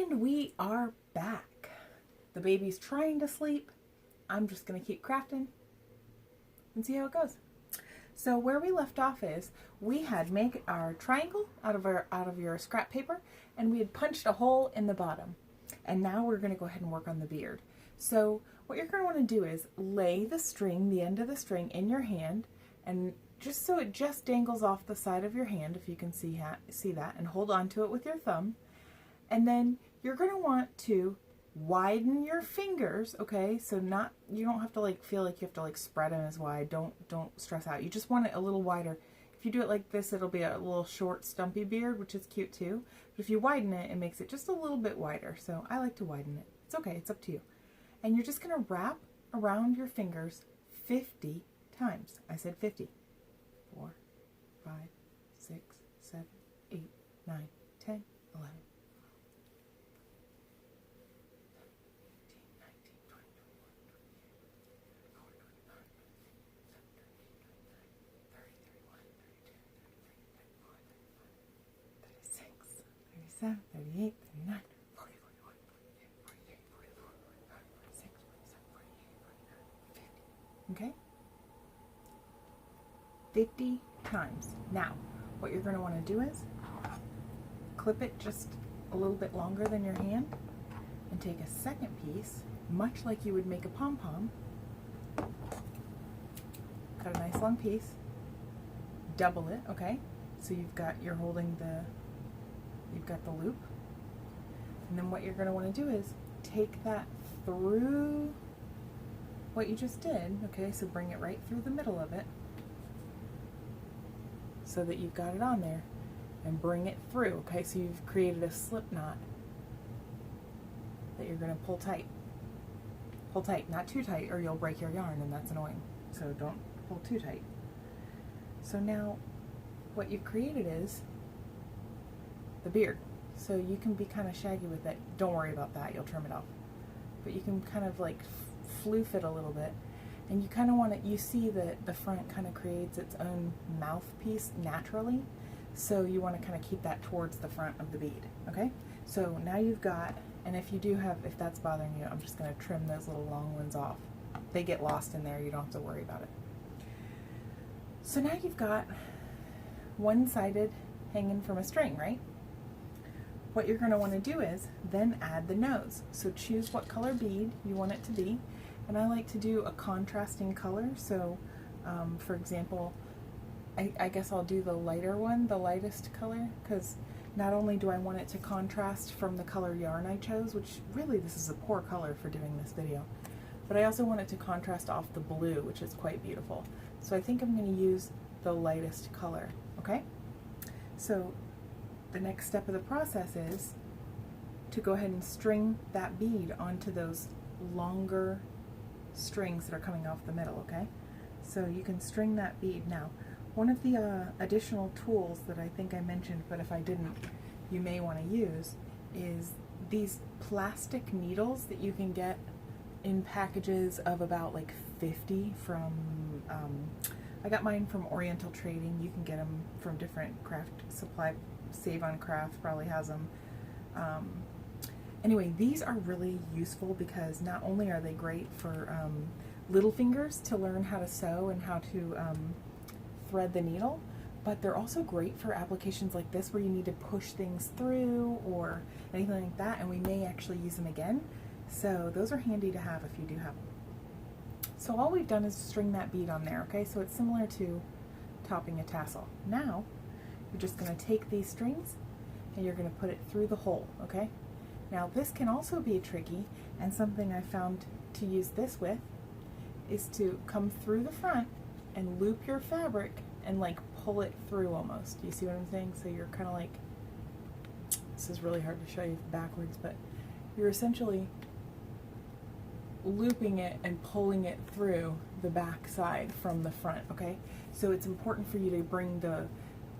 And we are back. The baby's trying to sleep. I'm just going to keep crafting and see how it goes. So where we left off is we had made our triangle out of your scrap paper, and we had punched a hole in the bottom. And now we're going to go ahead and work on the beard. So what you're going to want to do is lay the string, the end of the string, in your hand, and just so it just dangles off the side of your hand, if you can see that, and hold on to it with your thumb. And then you're going to want to widen your fingers, okay? So you don't have to feel like you have to spread them as wide. Don't stress out. You just want it a little wider. If you do it like this, it'll be a little short, stumpy beard, which is cute too. But if you widen it, it makes it just a little bit wider. So I like to widen it. It's okay. It's up to you. And you're just going to wrap around your fingers 50 times. I said 50. 4, 5, 6, 7, 8, 9, 10, 11. 38, 39, 40, 41, 42, 43, 44, 45, 46, 47, 48, 49, 50. Okay? 50 times. Now, what you're going to want to do is clip it just a little bit longer than your hand and take a second piece, much like you would make a pom-pom. Cut a nice long piece. Double it, okay? So you've got the loop. And then what you're going to want to do is take that through what you just did, okay? So bring it right through the middle of it so that you've got it on there, and bring it through, okay? So you've created a slip knot that you're going to pull tight. Pull tight, not too tight or you'll break your yarn, and that's annoying. So don't pull too tight. So now what you've created is the beard. So you can be kind of shaggy with it. Don't worry about that, you'll trim it off. But you can kind of floof it a little bit. And you kind of want to, you see that the front kind of creates its own mouthpiece naturally. So you want to kind of keep that towards the front of the bead, okay? So now you've got, and if that's bothering you, I'm just going to trim those little long ones off. They get lost in there, you don't have to worry about it. So now you've got one-sided hanging from a string, right? What you're going to want to do is then add the nose. So choose what color bead you want it to be. And I like to do a contrasting color. So for example, I guess I'll do the lighter one, the lightest color, because not only do I want it to contrast from the color yarn I chose, which really this is a poor color for doing this video, but I also want it to contrast off the blue, which is quite beautiful. So I think I'm going to use the lightest color, okay? So the next step of the process is to go ahead and string that bead onto those longer strings that are coming off the middle, okay? So you can string that bead. Now, one of the additional tools that I think I mentioned, but if I didn't, you may want to use, is these plastic needles that you can get in packages of about 50 from, I got mine from Oriental Trading. You can get them from different craft supply. Save on Craft probably has them. Anyway, these are really useful because not only are they great for little fingers to learn how to sew and how to thread the needle, but they're also great for applications like this where you need to push things through or anything like that, and we may actually use them again. So those are handy to have if you do have them. So all we've done is string that bead on there, okay? So it's similar to topping a tassel. Now, you're just going to take these strings and you're going to put it through the hole, okay? Now this can also be tricky, and something I found to use this with is to come through the front and loop your fabric and pull it through almost. Do you see what I'm saying? So you're kind of this is really hard to show you backwards, but you're essentially looping it and pulling it through the back side from the front, okay? So it's important for you to bring the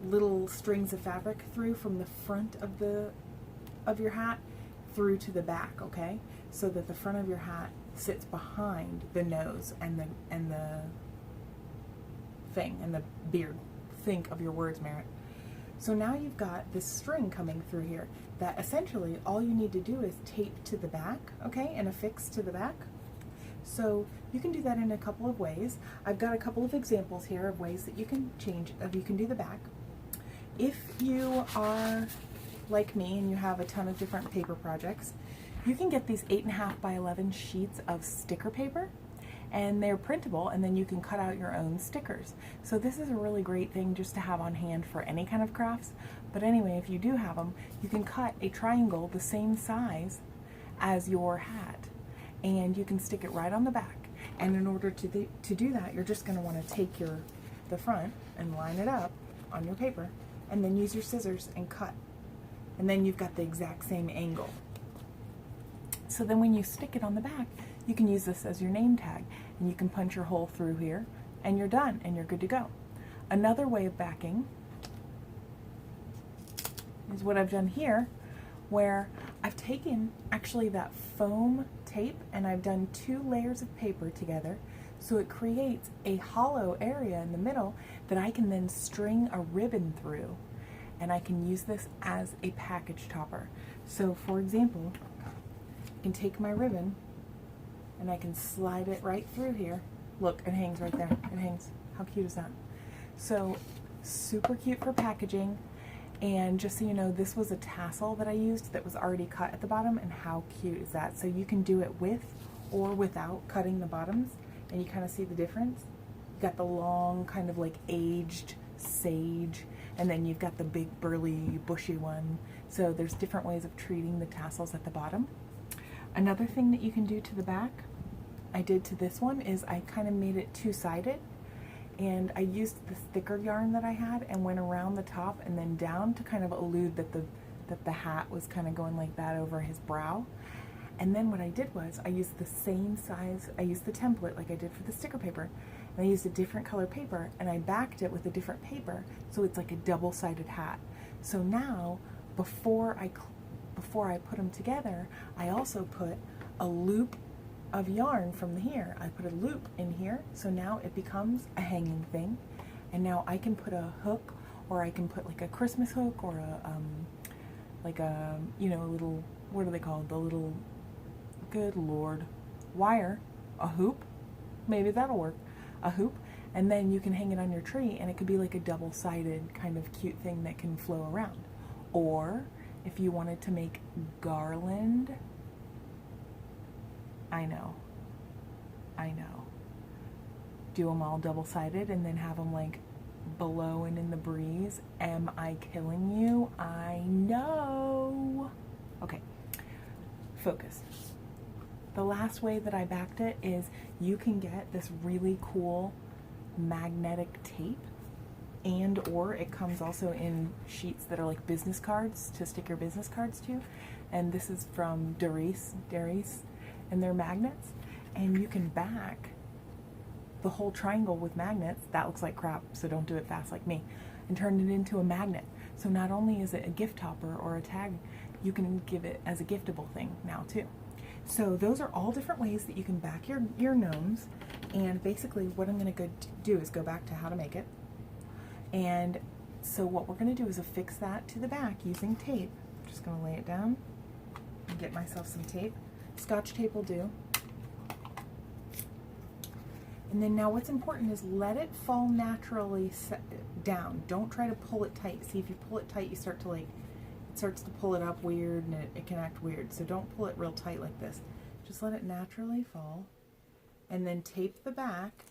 little strings of fabric through from the front of your hat through to the back, okay? So that the front of your hat sits behind the nose and the thing and the beard. Think of your words, Merritt. So now you've got this string coming through here that essentially all you need to do is tape to the back, okay, and affix to the back. So you can do that in a couple of ways. I've got a couple of examples here of ways that you can do the back. If you are like me and you have a ton of different paper projects, you can get these 8.5 by 11 sheets of sticker paper, and they're printable, and then you can cut out your own stickers. So this is a really great thing just to have on hand for any kind of crafts. But anyway, if you do have them, you can cut a triangle the same size as your hat, and you can stick it right on the back. And in order to do that, you're just going to want to take the front and line it up on your paper, and then use your scissors and cut. And then you've got the exact same angle. So then when you stick it on the back, you can use this as your name tag, and you can punch your hole through here, and you're done, and you're good to go. Another way of backing is what I've done here, where I've taken actually that foam tape and I've done 2 layers of paper together, so it creates a hollow area in the middle that I can then string a ribbon through, and I can use this as a package topper. So for example, I can take my ribbon and I can slide it right through here. Look, it hangs right there. It hangs. How cute is that? So super cute for packaging. And just so you know, this was a tassel that I used that was already cut at the bottom, and how cute is that? So you can do it with or without cutting the bottoms, and you kind of see the difference. You've got the long kind of like aged sage, and then you've got the big burly bushy one. So there's different ways of treating the tassels at the bottom. Another thing that you can do to the back, I did to this one, is I kind of made it two-sided, and I used this thicker yarn that I had and went around the top and then down to kind of allude that the hat was kind of going like that over his brow. And then what I did was I used the same size, I used the template like I did for the sticker paper, and I used a different color paper, and I backed it with a different paper, so it's like a double-sided hat. So now, before I put them together, I also put a loop of yarn from here. I put a loop in here, so now it becomes a hanging thing, and now I can put a hook, or I can put like a Christmas hook, or a like a, you know, a little, what are they called, the little, good lord, wire, a hoop, maybe that'll work, a hoop, and then you can hang it on your tree, and it could be like a double-sided kind of cute thing that can flow around. Or if you wanted to make garland, I know, do them all double-sided and then have them like blowing in the breeze. Am I killing you? I know. Okay, focus. The last way that I backed it is you can get this really cool magnetic tape, and or it comes also in sheets that are like business cards to stick your business cards to, and this is from Darice, and they're magnets, and you can back the whole triangle with magnets. That looks like crap, so don't do it fast like me, and turn it into a magnet. So not only is it a gift topper or a tag, you can give it as a giftable thing now too. So those are all different ways that you can back your gnomes, and basically what I'm going to do is go back to how to make it. And so what we're going to do is affix that to the back using tape. I'm just going to lay it down and get myself some tape. Scotch tape will do. And then now what's important is let it fall naturally down. Don't try to pull it tight. See, if you pull it tight, you start to like, it starts to pull it up weird, and it can act weird. So don't pull it real tight like this. Just let it naturally fall, and then tape the back.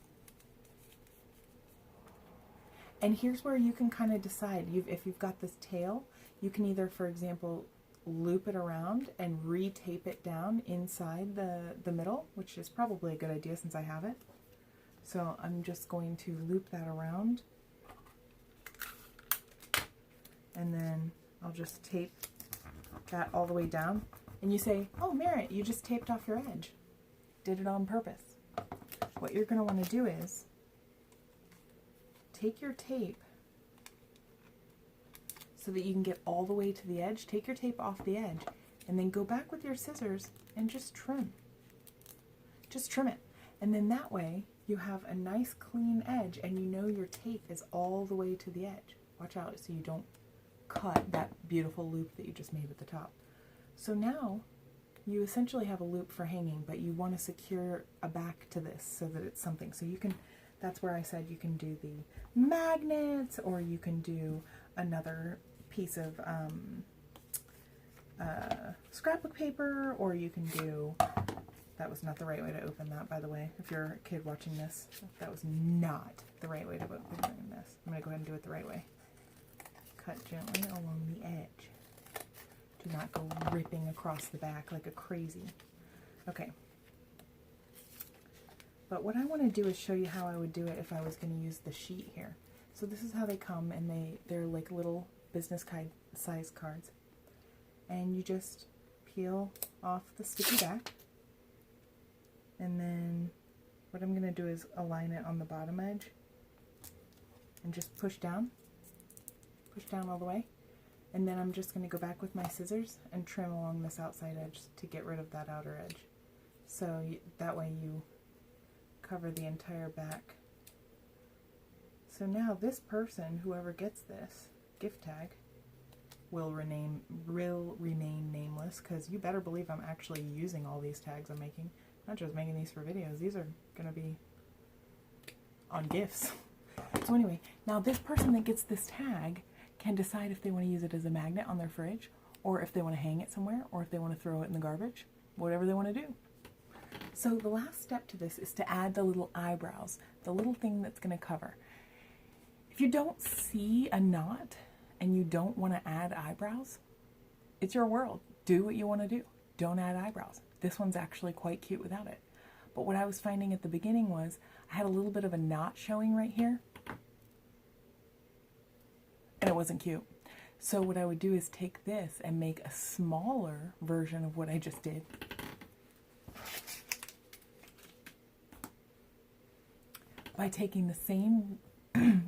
And here's where you can kind of decide, if you've got this tail, you can either, for example, loop it around and re-tape it down inside the middle, which is probably a good idea since I have it. So I'm just going to loop that around, and then I'll just tape that all the way down. And you say, oh, Merritt, you just taped off your edge. Did it on purpose. What you're going to want to do is take your tape so that you can get all the way to the edge. Take your tape off the edge, and then go back with your scissors and just trim. Just trim it. And then that way you have a nice clean edge, and you know your tape is all the way to the edge. Watch out so you don't cut that beautiful loop that you just made at the top. So now you essentially have a loop for hanging, but you want to secure a back to this so that it's something. So you can, that's where I said you can do the magnets, or you can do another piece of scrapbook paper, or you can do, that was not the right way to open that, by the way. If you're a kid watching this, that was not the right way to open this. I'm going to go ahead and do it the right way. Cut gently along the edge. Do not go ripping across the back like a crazy. Okay. But what I want to do is show you how I would do it if I was going to use the sheet here. So this is how they come, and they're like little business size cards. And you just peel off the sticky back. And then what I'm going to do is align it on the bottom edge and just push down all the way. And then I'm just going to go back with my scissors and trim along this outside edge to get rid of that outer edge. So that way you cover the entire back. So now this person, whoever gets this gift tag, will remain nameless, because you better believe I'm actually using all these tags I'm making. Not just making these for videos, these are going to be on gifts. So anyway, now this person that gets this tag can decide if they want to use it as a magnet on their fridge, or if they want to hang it somewhere, or if they want to throw it in the garbage, whatever they want to do. So the last step to this is to add the little eyebrows, the little thing that's going to cover. If you don't see a knot and you don't want to add eyebrows, it's your world. Do what you want to do. Don't add eyebrows. This one's actually quite cute without it. But what I was finding at the beginning was I had a little bit of a knot showing right here, and it wasn't cute. So what I would do is take this and make a smaller version of what I just did. By taking the same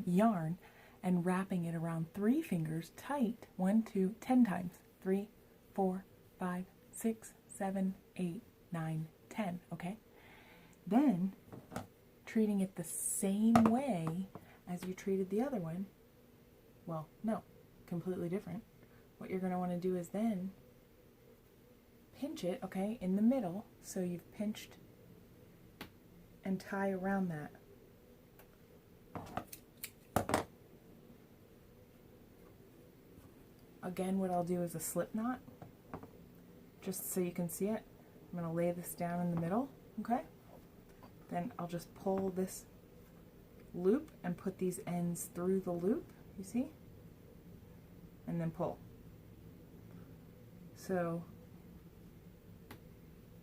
yarn and wrapping it around 3 fingers tight, 1, 2, 10 times, 3, 4, 5, 6, 7, 8, 9, 10, okay? Then, treating it the same way as you treated the other one, well, no, completely different. What you're going to want to do is then pinch it, okay, in the middle, so you've pinched, and tie around that. Again, what I'll do is a slip knot, just so you can see it. I'm going to lay this down in the middle, okay? Then I'll just pull this loop and put these ends through the loop, you see? And then pull. So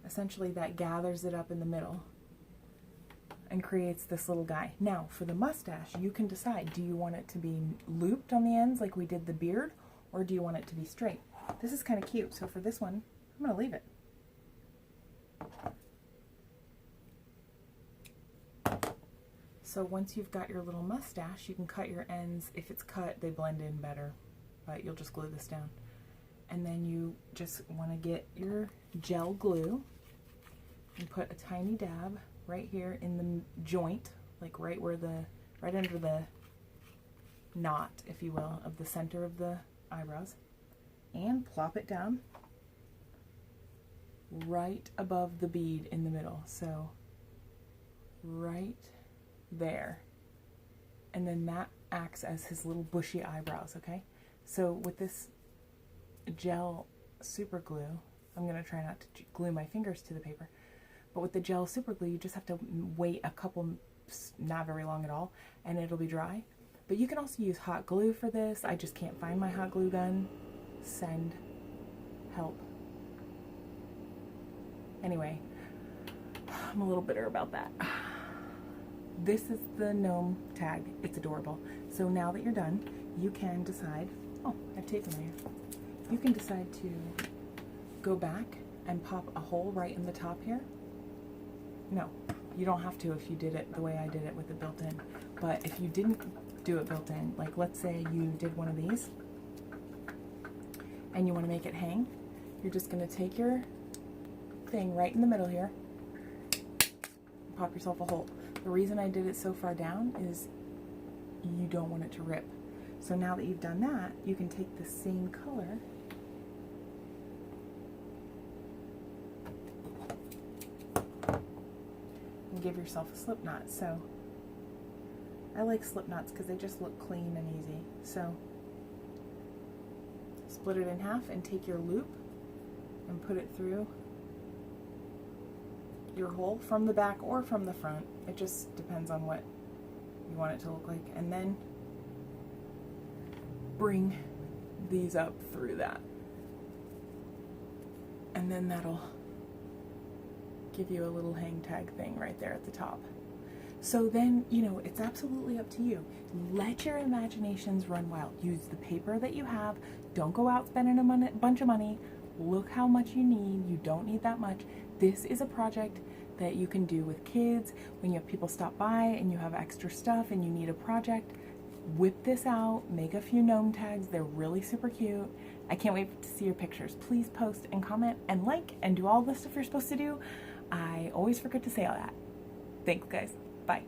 essentially that gathers it up in the middle and creates this little guy. Now for the mustache, you can decide, do you want it to be looped on the ends like we did the beard, or do you want it to be straight? This is kind of cute, so for this one, I'm going to leave it. So once you've got your little mustache, you can cut your ends. If it's cut, they blend in better, but you'll just glue this down. And then you just want to get your gel glue and put a tiny dab right here in the joint, like right under the knot, if you will, of the center of the eyebrows, and plop it down right above the bead in the middle. So right there. And then that acts as his little bushy eyebrows, okay? So with this gel super glue, I'm going to try not to glue my fingers to the paper, but with the gel super glue, you just have to wait a couple, not very long at all, and it'll be dry. But you can also use hot glue for this. I just can't find my hot glue gun. Send help. Anyway, I'm a little bitter about that. This is the gnome tag. It's adorable. So now that you're done, you can decide, oh, I have tape in there. You can decide to go back and pop a hole right in the top here. No, you don't have to if you did it the way I did it with it built in. But if you didn't do it built in, like let's say you did one of these and you want to make it hang, you're just going to take your thing right in the middle here and pop yourself a hole. The reason I did it so far down is you don't want it to rip. So now that you've done that, you can take the same color and give yourself a slip knot. So I like slip knots because they just look clean and easy. So split it in half and take your loop and put it through your hole from the back or from the front. It just depends on what you want it to look like. And then bring these up through that. And then that'll give you a little hang tag thing right there at the top. So then, you know, it's absolutely up to you. Let your imaginations run wild. Use the paper that you have. Don't go out spending a bunch of money. Look how much you need. You don't need that much. This is a project that you can do with kids. When you have people stop by and you have extra stuff and you need a project, whip this out, make a few gnome tags. They're really super cute. I can't wait to see your pictures. Please post and comment and like and do all the stuff you're supposed to do. I always forget to say all that. Thanks, guys. Bye.